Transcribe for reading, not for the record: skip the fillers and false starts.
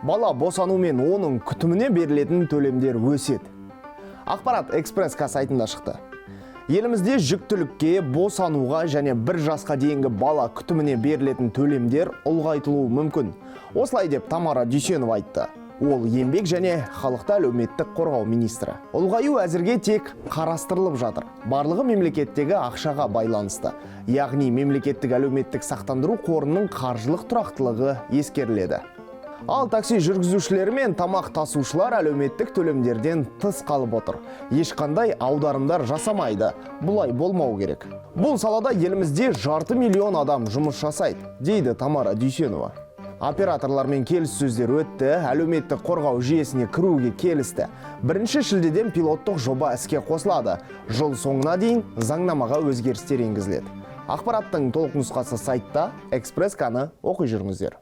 бала босанумен оның күтіміне берілетін төлемдер өседі. Ақпарат Экспресс-ка сайтында шықты. Елімізде жүктілікке, босануға және 1 жасқа дейінгі бала күтіміне берілетін төлемдер ұлғайтылуы мүмкін. Осылай деп Тамара Дүйсенова айтты. Ол еңбек және халықты әлеуметтік қорғау министрі. Ұлғаю әзірге тек қарастырылып жатыр. Барлығы мемлекеттегі ақшаға байланысты. Яғни мемлекеттік әлеуметтік сақтандыру қорының қаржылық тұрақтылығы ескеріледі. Ал такси жүргізушілері мен тамақ тасушылар әлеуметтік төлемдерден тыс қалып отыр. Ешқандай аударымдар жасамайды. Бұлай болмау керек. Бұл салада елімізде 500 000 адам жұмыс жасайды, дейді Тамара Дүйсенова. Операторлармен келіссөздер өтті, әлеуметтік қорғау жүйесіне кіруге келісті. 1 шілдеден пилоттық жоба іске қосылады. Жыл соңына дейін заңнамаға өзгерістер енгізіледі. Ақпараттың толық нұсқасы сайтта. Экспресс-каны оқи жүріңіздер.